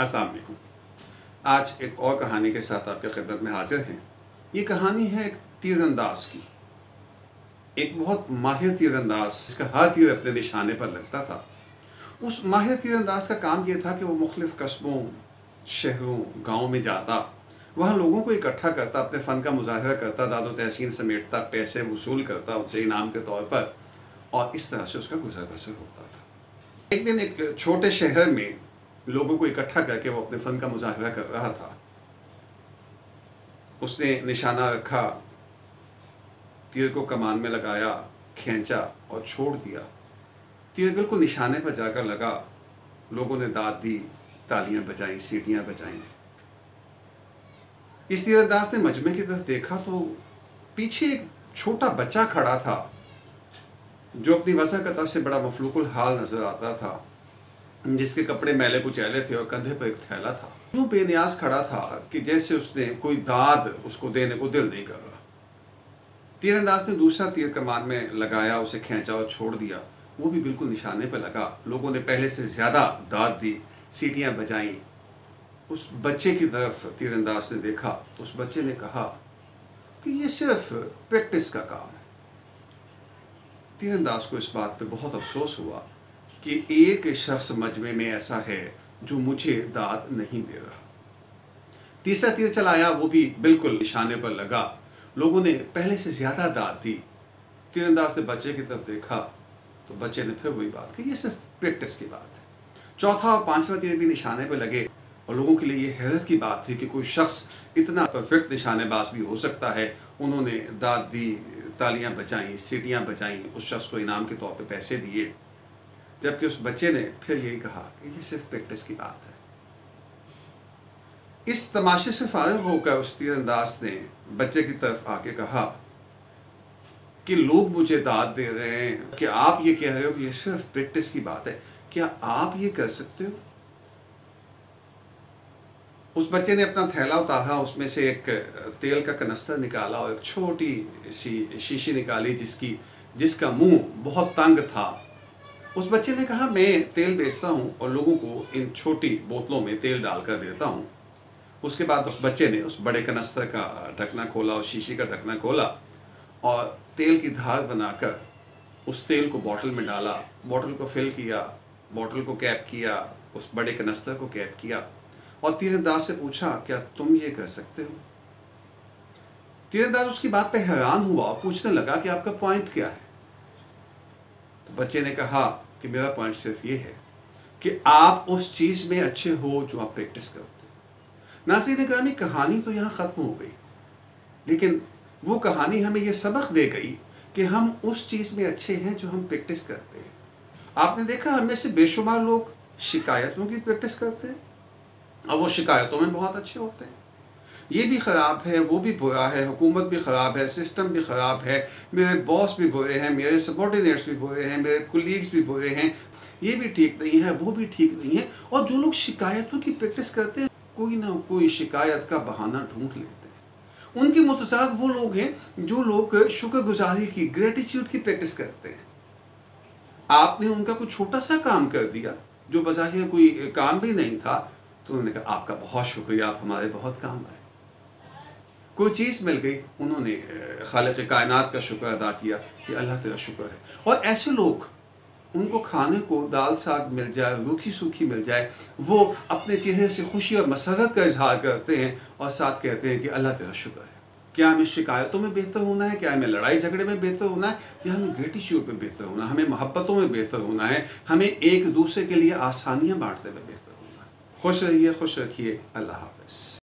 अस्सलाम वालेकुम। आज एक और कहानी के साथ आपके खिदमत में हाजिर हैं। ये कहानी है एक तीरंदाज की। एक बहुत माहिर तीरंदाज जिसका हर तीर अपने निशाने पर लगता था। उस माहिर तीरंदाज का काम ये था कि वो मुख्तलिफ़ कस्बों, शहरों, गाँव में जाता, वहाँ लोगों को इकट्ठा करता, अपने फ़न का मुज़ाहरा करता, दादो तहसीन समेटता, पैसे वसूल करता उनसे इनाम के तौर पर, और इस तरह से उसका गुजर बसर होता था। एक दिन एक छोटे शहर में लोगों को इकट्ठा करके वो अपने फ़न का मुज़ाहरा कर रहा था। उसने निशाना रखा, तीर को कमान में लगाया, खींचा और छोड़ दिया। तीर बिल्कुल निशाने पर जाकर लगा। लोगों ने दाद दी, तालियां बजाईं, सीटियां बजाईं। इस तीरंदाज ने मजमे की तरफ देखा तो पीछे एक छोटा बच्चा खड़ा था जो अपनी वज़ाकता से बड़ा मफलूकुल हाल नज़र आता था, जिसके कपड़े मैले कुचैले थे और कंधे पर एक थैला था। यूँ बेनियाज खड़ा था कि जैसे उसने कोई दाद उसको देने को दिल नहीं कर रहा। तीरंदाज ने दूसरा तीर कमान में लगाया, उसे खींचा और छोड़ दिया। वो भी बिल्कुल निशाने पर लगा। लोगों ने पहले से ज़्यादा दाद दी, सीटियां बजाईं। उस बच्चे की तरफ तीरंदाज ने देखा तो उस बच्चे ने कहा कि ये सिर्फ प्रैक्टिस का काम है। तीरंदाज को इस बात पे बहुत अफसोस हुआ कि एक शख्स मजमे में ऐसा है जो मुझे दाद नहीं दे रहा। तीसरा तीर चलाया, वो भी बिल्कुल निशाने पर लगा। लोगों ने पहले से ज़्यादा दाद दी। तीरंदाज ने बच्चे की तरफ देखा तो बच्चे ने फिर वही बात की, ये सिर्फ प्रैक्टिस की बात है। चौथा और पांचवा तीर भी निशाने पर लगे और लोगों के लिए ये हैरत की बात थी कि कोई शख्स इतना परफेक्ट निशानेबाज भी हो सकता है। उन्होंने दाद दी, तालियां बजाईं, सीटियां बजाईं, उस शख्स को इनाम के तौर पर पैसे दिए। जबकि उस बच्चे ने फिर यही कहा कि ये सिर्फ प्रैक्टिस की बात है। इस तमाशे से फारिग होकर उस तीरंदाज ने बच्चे की तरफ आके कहा कि लोग मुझे दाद दे रहे हैं कि आप ये कह रहे हो कि ये सिर्फ प्रैक्टिस की बात है, क्या आप ये कर सकते हो? उस बच्चे ने अपना थैला उतारा, उसमें से एक तेल का कनस्तर निकाला और एक छोटी सी शीशी निकाली जिसका मुंह बहुत तंग था। उस बच्चे ने कहा, मैं तेल बेचता हूँ और लोगों को इन छोटी बोतलों में तेल डालकर देता हूँ। उसके बाद उस बच्चे ने उस बड़े कनस्तर का ढकना खोला, उस शीशी का ढकना खोला और तेल की धार बनाकर उस तेल को बोतल में डाला, बोतल को फिल किया, बोतल को कैप किया, उस बड़े कनस्तर को कैप किया और तीरंदाज से पूछा, क्या तुम ये कर सकते हो? तीरंदाज उसकी बात पे हैरान हुआ और पूछने लगा कि आपका पॉइंट क्या है? तो बच्चे ने कहा कि मेरा पॉइंट सिर्फ ये है कि आप उस चीज़ में अच्छे हो जो आप प्रैक्टिस करते हो। नाज़रीन गिरामी, कहानी तो यहाँ ख़त्म हो गई, लेकिन वो कहानी हमें ये सबक दे गई कि हम उस चीज़ में अच्छे हैं जो हम प्रैक्टिस करते हैं। आपने देखा, हमें से बेशुमार लोग शिकायतों की प्रैक्टिस करते हैं और वो शिकायतों में बहुत अच्छे होते हैं। ये भी ख़राब है, वो भी बुरा है, हुकूमत भी ख़राब है, सिस्टम भी ख़राब है, मेरे बॉस भी बुरे हैं, मेरे सबॉर्डिनेट्स भी बुरे हैं, मेरे कुलीग्स भी बुरे हैं, ये भी ठीक नहीं है, वो भी ठीक नहीं है। और जो लोग शिकायतों की प्रैक्टिस करते हैं, कोई ना कोई शिकायत का बहाना ढूंढ लेते हैं। उनके मुतज़ाद वो लोग हैं जो लोग शुक्रगुजारी की, ग्रेटिट्यूड की प्रैक्टिस करते हैं। आपने उनका कोई छोटा सा काम कर दिया जो बज़ाहिर कोई काम भी नहीं था, तो उन्होंने कहा, आपका बहुत शुक्रिया, आप हमारे बहुत काम आए। कोई चीज़ मिल गई, उन्होंने खालिक़ कायनात का शुक्र अदा किया कि अल्लाह तेरा शुक्र है। और ऐसे लोग, उनको खाने को दाल साग मिल जाए, रूखी सूखी मिल जाए, वो अपने चेहरे से खुशी और मसरत का इजहार करते हैं और साथ कहते हैं कि अल्लाह तेरा शुक्र है। क्या हमें शिकायतों में बेहतर होना है? क्या हमें लड़ाई झगड़े में बेहतर होना है? या हमें ग्रेटिट्यूड में बेहतर होना है? हमें मोहब्बतों में बेहतर होना है? हमें एक दूसरे के लिए आसानियाँ बांटने में बेहतर होना है? खुश रहिए, खुश रखिए। अल्लाह हाफ़िज़।